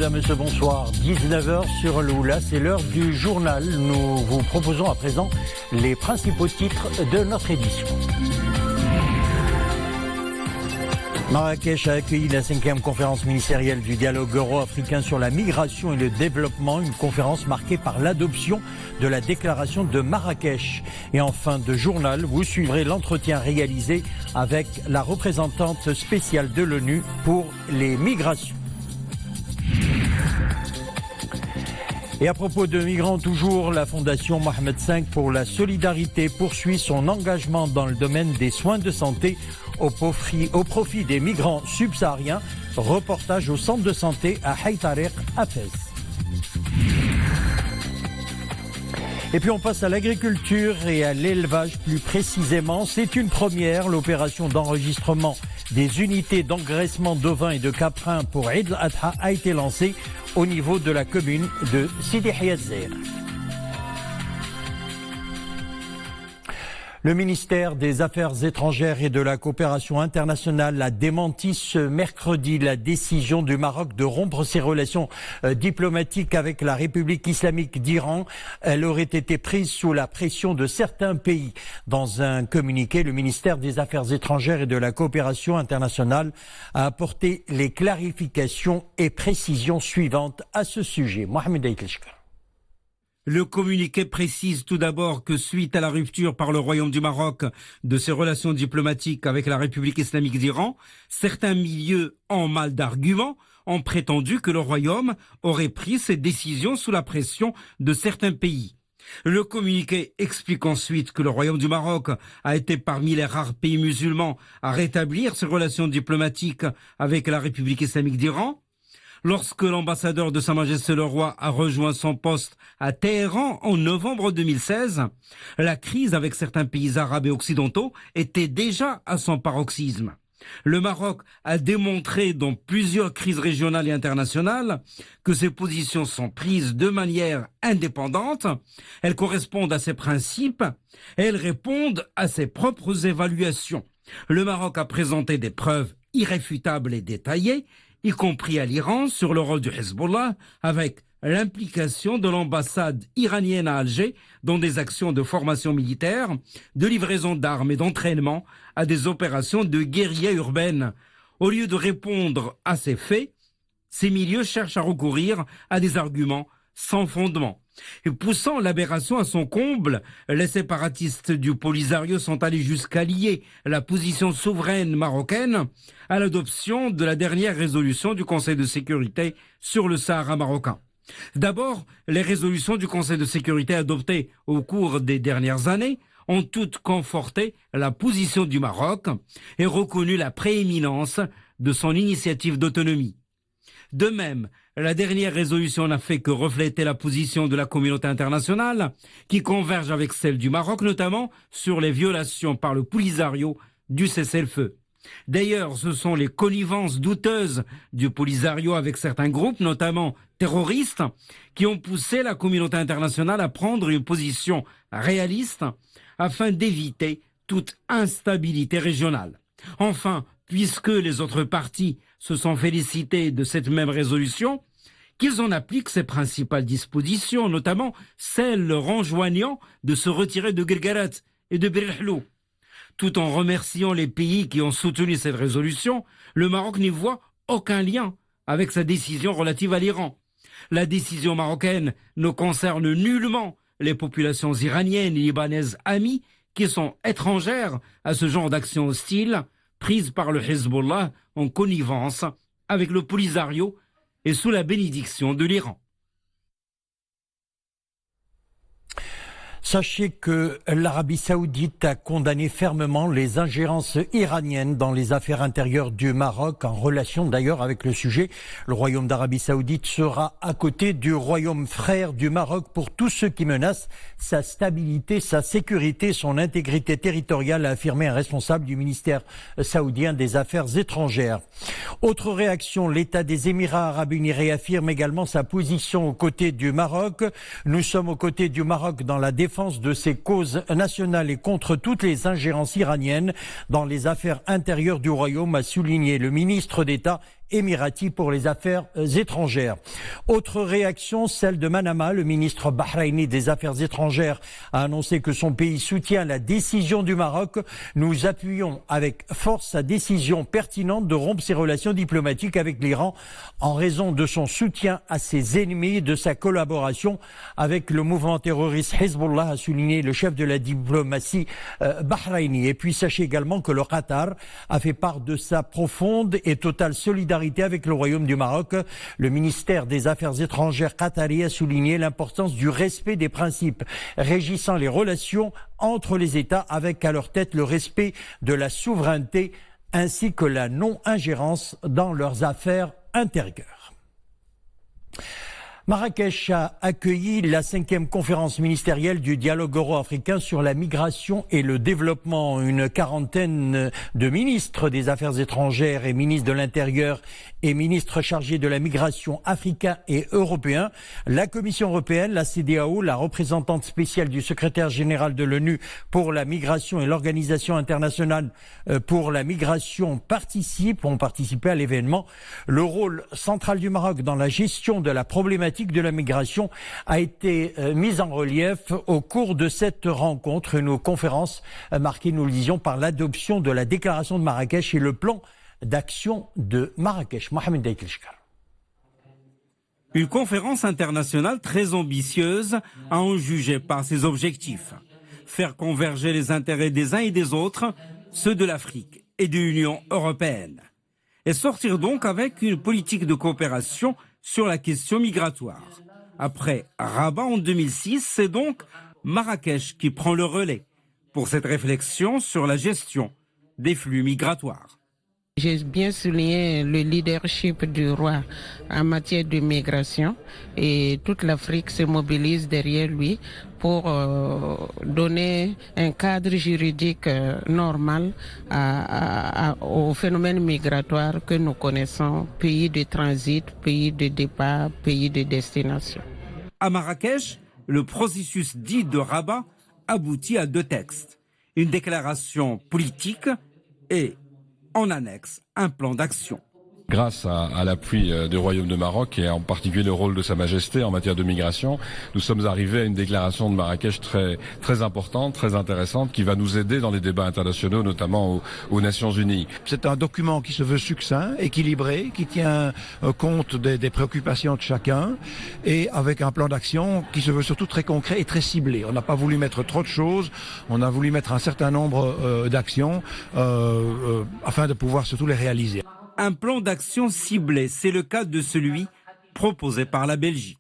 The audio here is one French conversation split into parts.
Madame, Monsieur, bonsoir. 19h sur l'Oula, c'est l'heure du journal. Nous vous proposons à présent les principaux titres de notre édition. Marrakech a accueilli la 5e conférence ministérielle du dialogue euro-africain sur la migration et le développement, une conférence marquée par l'adoption de la déclaration de Marrakech. Et en fin de journal, vous suivrez l'entretien réalisé avec la représentante spéciale de l'ONU pour les migrations. Et à propos de migrants toujours, la Fondation Mohamed V pour la solidarité poursuit son engagement dans le domaine des soins de santé au profit des migrants subsahariens. Reportage au centre de santé à Haïtariq, à Fès. Et puis on passe à l'agriculture et à l'élevage plus précisément. C'est une première. L'opération d'enregistrement des unités d'engraissement d'ovins et de caprins pour Eid al-Adha a été lancée au niveau de la commune de Sidi Hiazer. Le ministère des Affaires étrangères et de la coopération internationale a démenti ce mercredi la décision du Maroc de rompre ses relations diplomatiques avec la République islamique d'Iran. Elle aurait été prise sous la pression de certains pays. Dans un communiqué, le ministère des Affaires étrangères et de la coopération internationale a apporté les clarifications et précisions suivantes à ce sujet. Mohamed Aïtlishka. Le communiqué précise tout d'abord que suite à la rupture par le Royaume du Maroc de ses relations diplomatiques avec la République islamique d'Iran, certains milieux en mal d'arguments ont prétendu que le Royaume aurait pris ses décisions sous la pression de certains pays. Le communiqué explique ensuite que le Royaume du Maroc a été parmi les rares pays musulmans à rétablir ses relations diplomatiques avec la République islamique d'Iran. Lorsque l'ambassadeur de Sa Majesté le Roi a rejoint son poste à Téhéran en novembre 2016, la crise avec certains pays arabes et occidentaux était déjà à son paroxysme. Le Maroc a démontré dans plusieurs crises régionales et internationales que ses positions sont prises de manière indépendante, elles correspondent à ses principes et elles répondent à ses propres évaluations. Le Maroc a présenté des preuves irréfutables et détaillées, y compris à l'Iran, sur le rôle du Hezbollah, avec l'implication de l'ambassade iranienne à Alger dans des actions de formation militaire, de livraison d'armes et d'entraînement à des opérations de guérilla urbaine. Au lieu de répondre à ces faits, ces milieux cherchent à recourir à des arguments sans fondement. Et poussant l'aberration à son comble, les séparatistes du Polisario sont allés jusqu'à lier la position souveraine marocaine à l'adoption de la dernière résolution du Conseil de sécurité sur le Sahara marocain. D'abord, les résolutions du Conseil de sécurité adoptées au cours des dernières années ont toutes conforté la position du Maroc et reconnu la prééminence de son initiative d'autonomie. De même, la dernière résolution n'a fait que refléter la position de la communauté internationale, qui converge avec celle du Maroc, notamment sur les violations par le Polisario du cessez-le-feu. D'ailleurs, ce sont les connivences douteuses du Polisario avec certains groupes, notamment terroristes, qui ont poussé la communauté internationale à prendre une position réaliste afin d'éviter toute instabilité régionale. Enfin, puisque les autres partis se sont félicités de cette même résolution, qu'ils en appliquent ses principales dispositions, notamment celle leur enjoignant de se retirer de Guerguerat et de Bir el-Helou. Tout en remerciant les pays qui ont soutenu cette résolution, le Maroc n'y voit aucun lien avec sa décision relative à l'Iran. La décision marocaine ne concerne nullement les populations iraniennes et libanaises amies qui sont étrangères à ce genre d'action hostile prise par le Hezbollah en connivence avec le Polisario et sous la bénédiction de l'Iran. Sachez que l'Arabie Saoudite a condamné fermement les ingérences iraniennes dans les affaires intérieures du Maroc, en relation d'ailleurs avec le sujet. Le Royaume d'Arabie Saoudite sera à côté du Royaume frère du Maroc pour tout ce qui menace sa stabilité, sa sécurité, son intégrité territoriale, a affirmé un responsable du ministère saoudien des Affaires étrangères. Autre réaction, l'État des Émirats arabes unis réaffirme également sa position aux côtés du Maroc. Nous sommes aux côtés du Maroc dans la défense de ses causes nationales et contre toutes les ingérences iraniennes dans les affaires intérieures du Royaume, a souligné le ministre d'État émirati pour les affaires étrangères. Autre réaction, celle de Manama. Le ministre bahreïni des Affaires étrangères a annoncé que son pays soutient la décision du Maroc. Nous appuyons avec force sa décision pertinente de rompre ses relations diplomatiques avec l'Iran en raison de son soutien à ses ennemis et de sa collaboration avec le mouvement terroriste Hezbollah, a souligné le chef de la diplomatie bahreïni. Et puis sachez également que le Qatar a fait part de sa profonde et totale solidarité avec le Royaume du Maroc. Le ministère des Affaires étrangères qatari a souligné l'importance du respect des principes régissant les relations entre les États, avec à leur tête le respect de la souveraineté ainsi que la non-ingérence dans leurs affaires intérieures. Marrakech a accueilli la 5e conférence ministérielle du dialogue euro-africain sur la migration et le développement. Une quarantaine de ministres des Affaires étrangères et ministres de l'Intérieur et ministres chargés de la migration africains et européens, la Commission européenne, la CEDEAO, la représentante spéciale du secrétaire général de l'ONU pour la migration et l'Organisation internationale pour la migration ont participé à l'événement. Le rôle central du Maroc dans la gestion de la problématique de la migration a été mise en relief au cours de cette rencontre, une conférence marquée, nous le disions, par l'adoption de la déclaration de Marrakech et le plan d'action de Marrakech. Mohamed Daitlishkar. Une conférence internationale très ambitieuse à en juger par ses objectifs. Faire converger les intérêts des uns et des autres, ceux de l'Afrique et de l'Union européenne. Et sortir donc avec une politique de coopération sur la question migratoire. Après Rabat en 2006, c'est donc Marrakech qui prend le relais pour cette réflexion sur la gestion des flux migratoires. J'ai bien souligné le leadership du roi en matière de migration et toute l'Afrique se mobilise derrière lui pour donner un cadre juridique normal au phénomène migratoire que nous connaissons, pays de transit, pays de départ, pays de destination. À Marrakech, le processus dit de Rabat aboutit à 2 textes. Une déclaration politique et en annexe, un plan d'action. Grâce à l'appui du Royaume de Maroc et en particulier le rôle de Sa Majesté en matière de migration, nous sommes arrivés à une déclaration de Marrakech très importante, très intéressante, qui va nous aider dans les débats internationaux, notamment aux Nations Unies. C'est un document qui se veut succinct, équilibré, qui tient compte des préoccupations de chacun et avec un plan d'action qui se veut surtout très concret et très ciblé. On n'a pas voulu mettre trop de choses, on a voulu mettre un certain nombre d'actions afin de pouvoir surtout les réaliser. Un plan d'action ciblé, c'est le cas de celui proposé par la Belgique.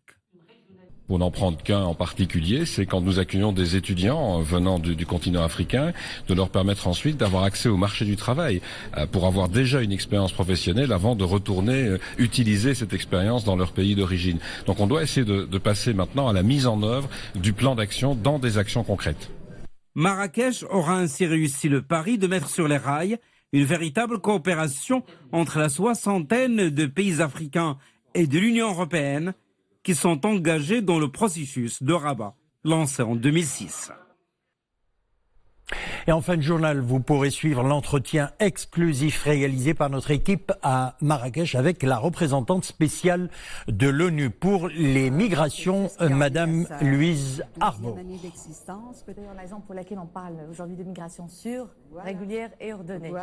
Pour n'en prendre qu'un en particulier, c'est quand nous accueillons des étudiants venant du continent africain, de leur permettre ensuite d'avoir accès au marché du travail, pour avoir déjà une expérience professionnelle avant de retourner utiliser cette expérience dans leur pays d'origine. Donc on doit essayer de passer maintenant à la mise en œuvre du plan d'action dans des actions concrètes. Marrakech aura ainsi réussi le pari de mettre sur les rails une véritable coopération entre la 60aine de pays africains et de l'Union européenne qui sont engagés dans le processus de Rabat, lancé en 2006. Et en fin de journal, vous pourrez suivre l'entretien exclusif réalisé par notre équipe à Marrakech avec la représentante spéciale de l'ONU pour les migrations, Madame Louise Arbo. C'est d'ailleurs la raison pour laquelle on parle aujourd'hui de migration sûre, régulière et ordonnée.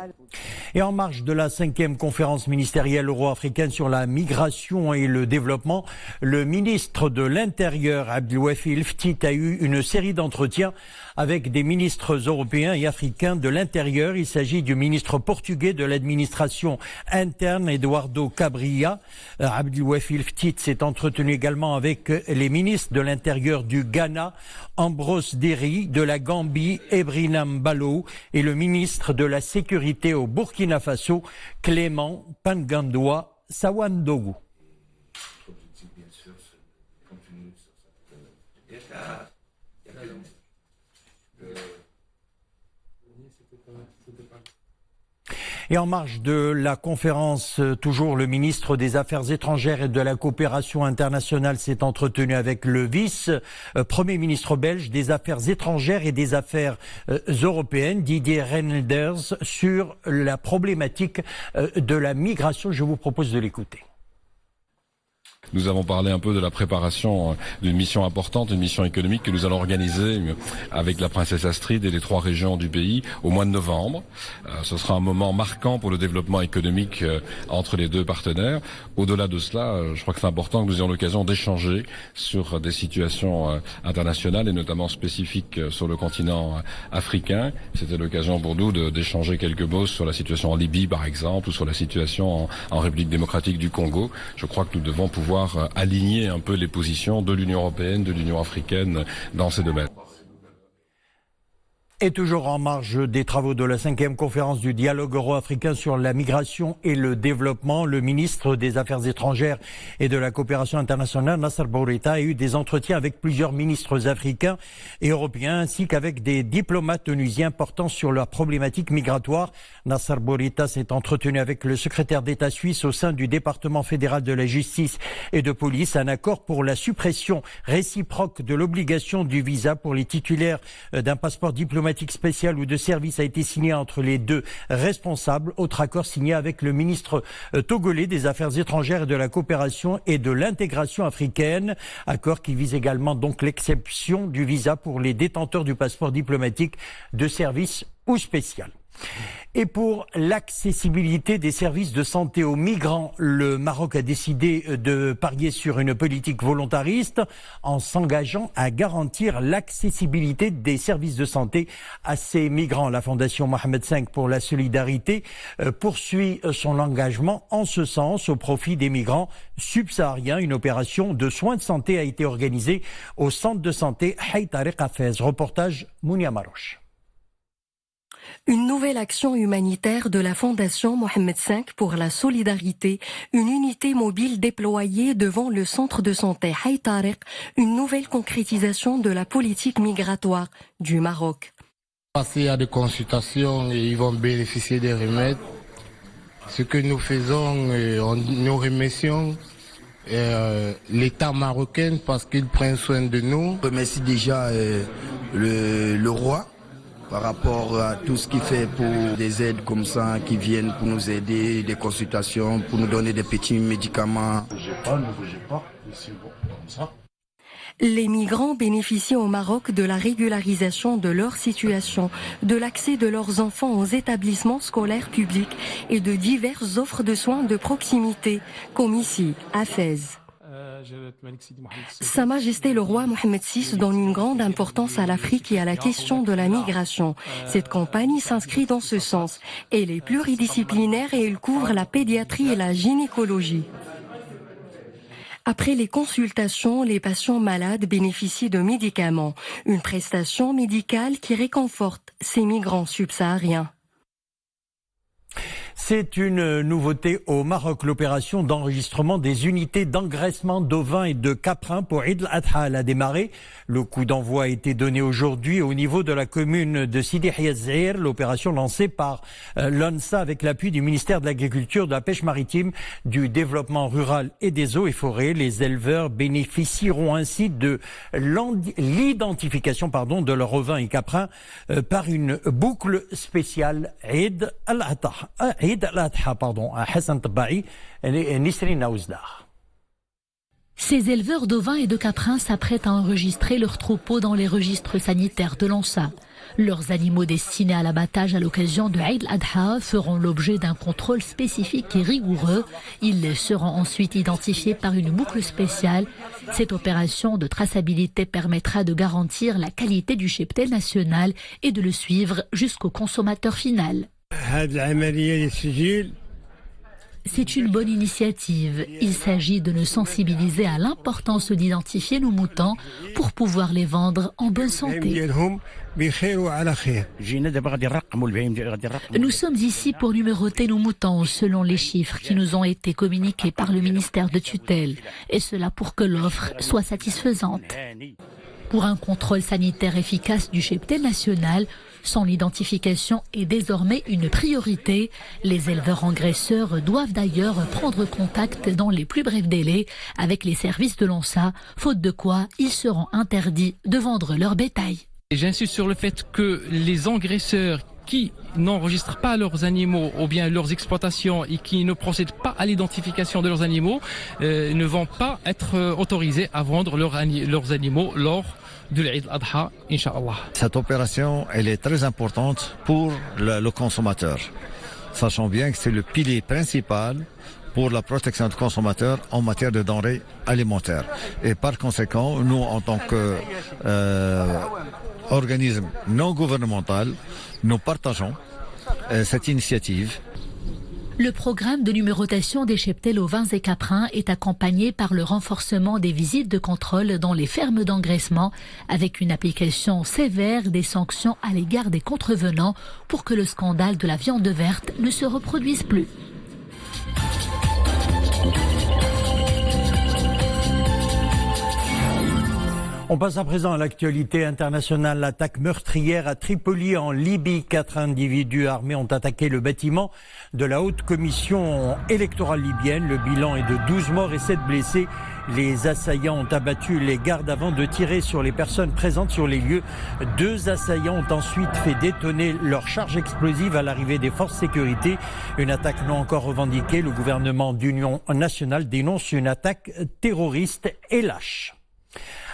Et en marge de la 5e conférence ministérielle euro-africaine sur la migration et le développement, le ministre de l'Intérieur, Abdelwafi El Ftit, a eu une série d'entretiens avec des ministres européens et africains de l'Intérieur. Il s'agit du ministre portugais de l'administration interne, Eduardo Cabria. Abdelwafi El Ftit s'est entretenu également avec les ministres de l'Intérieur du Ghana, Ambrose Derry, de la Gambie, Ebrinam Ballo, et le ministre de la Sécurité au Burkina Faso, Clément Pangandoua Sawandougou. Et en marge de la conférence, toujours le ministre des Affaires étrangères et de la coopération internationale s'est entretenu avec le vice-premier ministre belge des Affaires étrangères et des Affaires européennes, Didier Reynders, sur la problématique de la migration. Je vous propose de l'écouter. Nous avons parlé un peu de la préparation d'une mission importante, une mission économique que nous allons organiser avec la princesse Astrid et les 3 régions du pays au mois de novembre. Ce sera un moment marquant pour le développement économique entre les 2 partenaires. Au-delà de cela, je crois que c'est important que nous ayons l'occasion d'échanger sur des situations internationales et notamment spécifiques sur le continent africain. C'était l'occasion pour nous d'échanger quelques mots sur la situation en Libye par exemple ou sur la situation en République démocratique du Congo. Je crois que nous devons pouvoir aligner un peu les positions de l'Union européenne, de l'Union africaine dans ces domaines. Et toujours en marge des travaux de la 5e conférence du dialogue euro-africain sur la migration et le développement, le ministre des Affaires étrangères et de la coopération internationale, Nasser Bourita, a eu des entretiens avec plusieurs ministres africains et européens ainsi qu'avec des diplomates tunusiens portant sur la problématique migratoire. Nasser Bourita s'est entretenu avec le secrétaire d'État suisse au sein du département fédéral de la justice et de police. Un accord pour la suppression réciproque de l'obligation du visa pour les titulaires d'un passeport diplomatique spécial ou de service a été signé entre les 2 responsables. Autre accord signé avec le ministre togolais des Affaires étrangères et de la coopération et de l'intégration africaine. Accord qui vise également donc l'exception du visa pour les détenteurs du passeport diplomatique de service ou spécial. Et pour l'accessibilité des services de santé aux migrants, le Maroc a décidé de parier sur une politique volontariste en s'engageant à garantir l'accessibilité des services de santé à ces migrants. La Fondation Mohamed V pour la solidarité poursuit son engagement en ce sens au profit des migrants subsahariens. Une opération de soins de santé a été organisée au centre de santé Hay Tariq à Fès. Reportage Mounia Maroche. Une nouvelle action humanitaire de la Fondation Mohamed V pour la solidarité, une unité mobile déployée devant le centre de santé Hay Tariq, une nouvelle concrétisation de la politique migratoire du Maroc. Passer à des consultations et ils vont bénéficier des remèdes. Ce que nous faisons, nous remercions l'État marocain parce qu'il prend soin de nous. Je remercie déjà le roi par rapport à tout ce qu'il fait pour des aides comme ça qui viennent pour nous aider, des consultations, pour nous donner des petits médicaments. Ne bougez pas, c'est bon, comme ça. Les migrants bénéficient au Maroc de la régularisation de leur situation, de l'accès de leurs enfants aux établissements scolaires publics et de diverses offres de soins de proximité, comme ici, à Fès. Sa Majesté le roi Mohamed VI donne une grande importance à l'Afrique et à la question de la migration. Cette campagne s'inscrit dans ce sens. Elle est pluridisciplinaire et elle couvre la pédiatrie et la gynécologie. Après les consultations, les patients malades bénéficient de médicaments, une prestation médicale qui réconforte ces migrants subsahariens. C'est une nouveauté au Maroc, l'opération d'enregistrement des unités d'engraissement d'ovins et de caprins pour Eid al-Adha a démarré. Le coup d'envoi a été donné aujourd'hui au niveau de la commune de Sidi Hiazir. L'opération lancée par l'ONSA avec l'appui du ministère de l'Agriculture, de la Pêche maritime, du Développement rural et des eaux et forêts. Les éleveurs bénéficieront ainsi de l'identification de leurs ovins et caprins par une boucle spéciale Eid al-Adha. Ces éleveurs d'ovins et de caprins s'apprêtent à enregistrer leurs troupeaux dans les registres sanitaires de l'ONSA. Leurs animaux destinés à l'abattage à l'occasion de Eid al-Adha feront l'objet d'un contrôle spécifique et rigoureux. Ils seront ensuite identifiés par une boucle spéciale. Cette opération de traçabilité permettra de garantir la qualité du cheptel national et de le suivre jusqu'au consommateur final. C'est une bonne initiative. Il s'agit de nous sensibiliser à l'importance d'identifier nos moutons pour pouvoir les vendre en bonne santé. Nous sommes ici pour numéroter nos moutons selon les chiffres qui nous ont été communiqués par le ministère de tutelle, et cela pour que l'offre soit satisfaisante. Pour un contrôle sanitaire efficace du cheptel national, son identification est désormais une priorité. Les éleveurs engraisseurs doivent d'ailleurs prendre contact dans les plus brefs délais avec les services de l'ONSA, faute de quoi ils seront interdits de vendre leur bétail. Et j'insiste sur le fait que les engraisseurs qui n'enregistrent pas leurs animaux ou bien leurs exploitations et qui ne procèdent pas à l'identification de leurs animaux ne vont pas être autorisés à vendre leurs animaux lors de l'Eid al-Adha, Inch'Allah. Cette opération, elle est très importante pour le consommateur, sachant bien que c'est le pilier principal pour la protection du consommateur en matière de denrées alimentaires. Et par conséquent, nous, en tant qu'organisme non gouvernemental, nous partageons cette initiative. Le programme de numérotation des cheptels ovins et caprins est accompagné par le renforcement des visites de contrôle dans les fermes d'engraissement, avec une application sévère des sanctions à l'égard des contrevenants pour que le scandale de la viande verte ne se reproduise plus. On passe à présent à l'actualité internationale. L'attaque meurtrière à Tripoli en Libye. 4 individus armés ont attaqué le bâtiment de la haute commission électorale libyenne. Le bilan est de 12 morts et 7 blessés. Les assaillants ont abattu les gardes avant de tirer sur les personnes présentes sur les lieux. 2 assaillants ont ensuite fait détonner leur charge explosive à l'arrivée des forces de sécurité. Une attaque non encore revendiquée. Le gouvernement d'union nationale dénonce une attaque terroriste et lâche.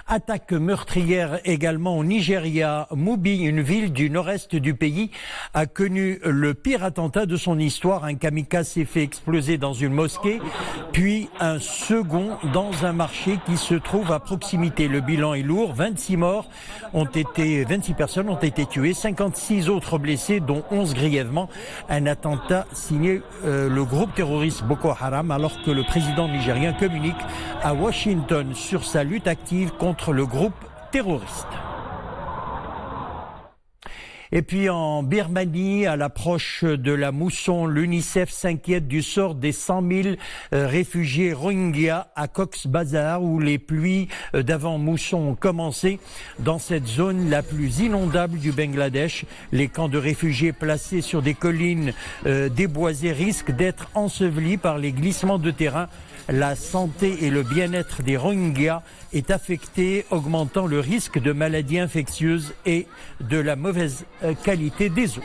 Attaque meurtrière également au Nigeria. Mubi, une ville du nord-est du pays, a connu le pire attentat de son histoire. Un kamikaze s'est fait exploser dans une mosquée, puis un second dans un marché qui se trouve à proximité. Le bilan est lourd. 26 personnes ont été tuées, 56 autres blessés, dont 11 grièvement. Un attentat signé le groupe terroriste Boko Haram, alors que le président nigérien communique à Washington sur sa lutte active contre le groupe terroriste. Et puis en Birmanie, à l'approche de la mousson, l'UNICEF s'inquiète du sort des 100 000 réfugiés Rohingyas à Cox's Bazar, où les pluies d'avant-mousson ont commencé. Dans cette zone la plus inondable du Bangladesh, les camps de réfugiés placés sur des collines déboisées risquent d'être ensevelis par les glissements de terrain. La santé et le bien-être des Rohingyas est affecté, augmentant le risque de maladies infectieuses et de la mauvaise qualité des eaux.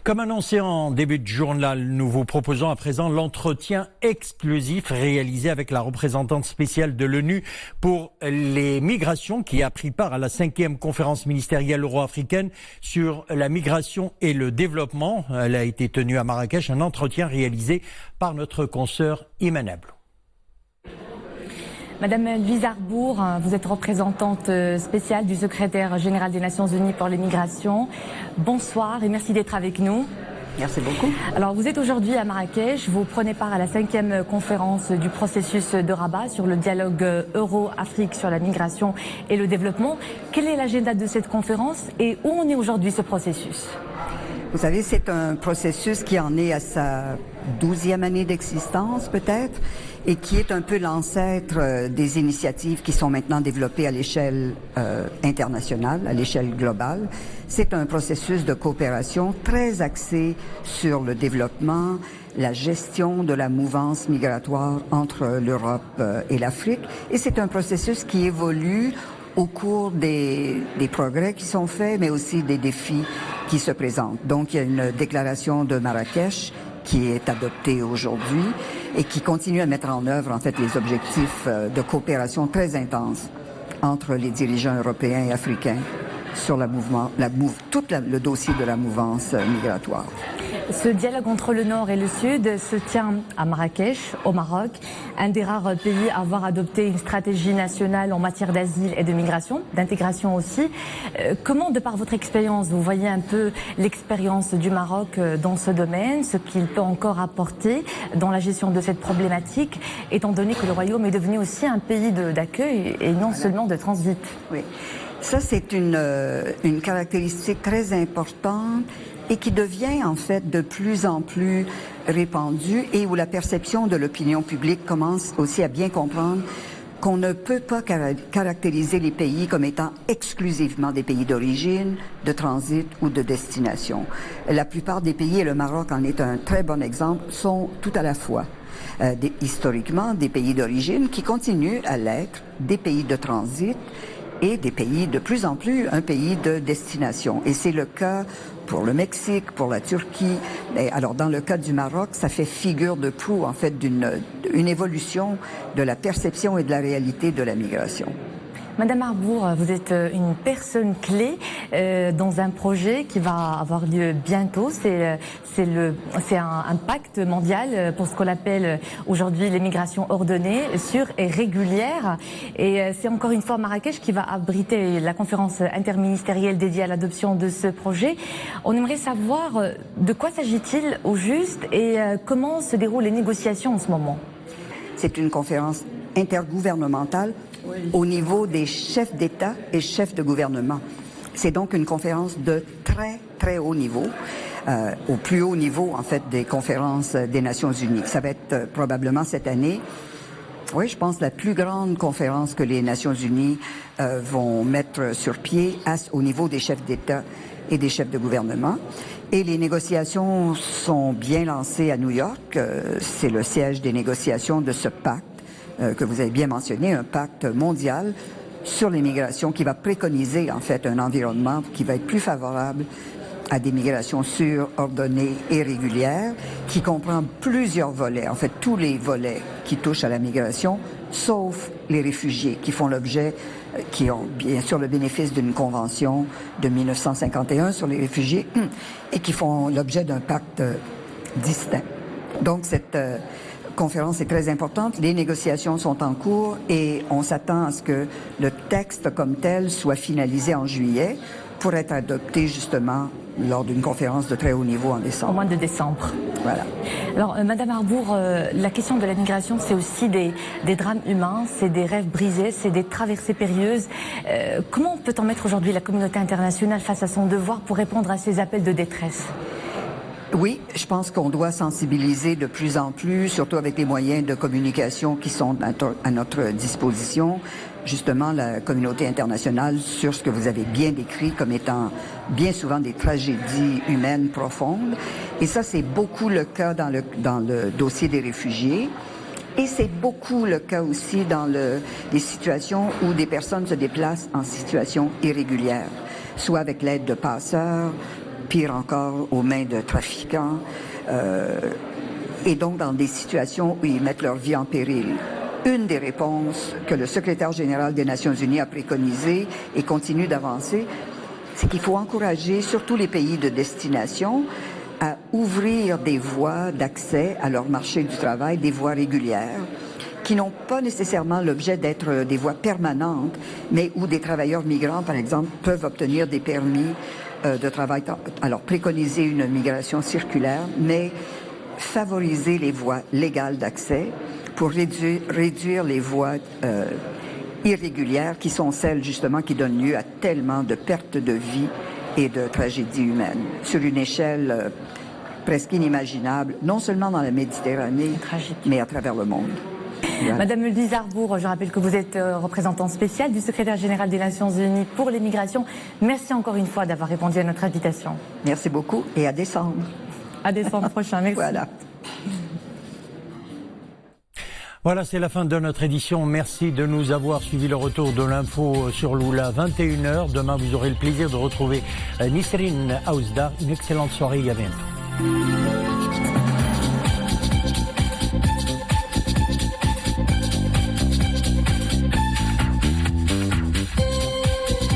Comme annoncé en début de journal, nous vous proposons à présent l'entretien exclusif réalisé avec la représentante spéciale de l'ONU pour les migrations qui a pris part à la 5e conférence ministérielle euro-africaine sur la migration et le développement. Elle a été tenue à Marrakech, un entretien réalisé par notre consoeur Iman Ablou. Madame Louise Arbour, vous êtes représentante spéciale du secrétaire général des Nations Unies pour les migrations. Bonsoir et merci d'être avec nous. Merci beaucoup. Alors vous êtes aujourd'hui à Marrakech, vous prenez part à la 5e conférence du processus de Rabat sur le dialogue Euro-Afrique sur la migration et le développement. Quel est l'agenda de cette conférence et où en est aujourd'hui ce processus ? Vous savez, c'est un processus qui en est à sa 12e année d'existence peut-être et qui est un peu l'ancêtre des initiatives qui sont maintenant développées à l'échelle internationale, à l'échelle globale. C'est un processus de coopération très axé sur le développement, la gestion de la mouvance migratoire entre l'Europe et l'Afrique. Et c'est un processus qui évolue au cours des progrès qui sont faits, mais aussi des défis qui se présentent. Donc, il y a une déclaration de Marrakech qui est adoptée aujourd'hui et qui continue à mettre en œuvre, en fait, les objectifs de coopération très intense entre les dirigeants européens et africains sur tout le dossier de la mouvance migratoire. Ce dialogue entre le Nord et le Sud se tient à Marrakech, au Maroc, un des rares pays à avoir adopté une stratégie nationale en matière d'asile et de migration, d'intégration aussi. Comment, de par votre expérience, vous voyez un peu l'expérience du Maroc dans ce domaine, ce qu'il peut encore apporter dans la gestion de cette problématique, étant donné que le Royaume est devenu aussi un pays d'accueil et non seulement de transit? Oui. Ça, c'est une caractéristique très importante et qui devient en fait de plus en plus répandue et où la perception de l'opinion publique commence aussi à bien comprendre qu'on ne peut pas caractériser les pays comme étant exclusivement des pays d'origine, de transit ou de destination. La plupart des pays, et le Maroc en est un très bon exemple, sont tout à la fois historiquement des pays d'origine qui continuent à l'être des pays de transit et des pays de plus en plus un pays de destination. Et c'est le cas pour le Mexique, pour la Turquie. Et alors dans le cas du Maroc, ça fait figure de proue en fait d'une évolution de la perception et de la réalité de la migration. Madame Arbour, vous êtes une personne clé dans un projet qui va avoir lieu bientôt. C'est un pacte mondial pour ce qu'on appelle aujourd'hui l'immigration ordonnée, sûre et régulière. Et c'est encore une fois Marrakech qui va abriter la conférence interministérielle dédiée à l'adoption de ce projet. On aimerait savoir de quoi s'agit-il au juste et comment se déroulent les négociations en ce moment. C'est une conférence intergouvernementale au niveau des chefs d'État et chefs de gouvernement. C'est donc une conférence de très, très haut niveau, au plus haut niveau, en fait, des conférences des Nations Unies. Ça va être probablement cette année, oui, je pense, la plus grande conférence que les Nations Unies vont mettre sur pied au niveau des chefs d'État et des chefs de gouvernement. Et les négociations sont bien lancées à New York. C'est le siège des négociations de ce pacte que vous avez bien mentionné, un pacte mondial sur l'immigration qui va préconiser en fait un environnement qui va être plus favorable à des migrations sûres, ordonnées et régulières, qui comprend plusieurs volets, en fait tous les volets qui touchent à la migration, sauf les réfugiés qui font l'objet, qui ont bien sûr le bénéfice d'une convention de 1951 sur les réfugiés et qui font l'objet d'un pacte distinct. Donc cette conférence est très importante. Les négociations sont en cours et on s'attend à ce que le texte comme tel soit finalisé en juillet pour être adopté justement lors d'une conférence de très haut niveau en décembre. Au mois de décembre. Voilà. Alors, Madame Arbour, la question de la migration, c'est aussi des drames humains, c'est des rêves brisés, c'est des traversées périlleuses. Comment peut-on mettre aujourd'hui la communauté internationale face à son devoir pour répondre à ces appels de détresse ? Oui, je pense qu'on doit sensibiliser de plus en plus, surtout avec les moyens de communication qui sont à notre disposition, justement la communauté internationale sur ce que vous avez bien décrit comme étant bien souvent des tragédies humaines profondes. Et ça, c'est beaucoup le cas dans le dossier des réfugiés. Et c'est beaucoup le cas aussi dans les situations où des personnes se déplacent en situation irrégulière, soit avec l'aide de passeurs, pire encore, aux mains de trafiquants, et donc dans des situations où ils mettent leur vie en péril. Une des réponses que le secrétaire général des Nations Unies a préconisé et continue d'avancer, c'est qu'il faut encourager surtout les pays de destination à ouvrir des voies d'accès à leur marché du travail, des voies régulières, qui n'ont pas nécessairement l'objet d'être des voies permanentes, mais où des travailleurs migrants, par exemple, peuvent obtenir des permis de travail. Alors, préconiser une migration circulaire, mais favoriser les voies légales d'accès pour réduire les voies irrégulières qui sont celles, justement, qui donnent lieu à tellement de pertes de vie et de tragédies humaines sur une échelle presque inimaginable, non seulement dans la Méditerranée, mais à travers le monde. Voilà. Madame Lise Arbour, je rappelle que vous êtes représentante spéciale du secrétaire général des Nations Unies pour les migrations. Merci encore une fois d'avoir répondu à notre invitation. Merci beaucoup et à décembre. À décembre prochain, merci. Voilà. Voilà, c'est la fin de notre édition. Merci de nous avoir suivi. Le retour de l'info sur Lula, 21h. Demain, vous aurez le plaisir de retrouver Nisrine Aouzdar. Une excellente soirée et à bientôt.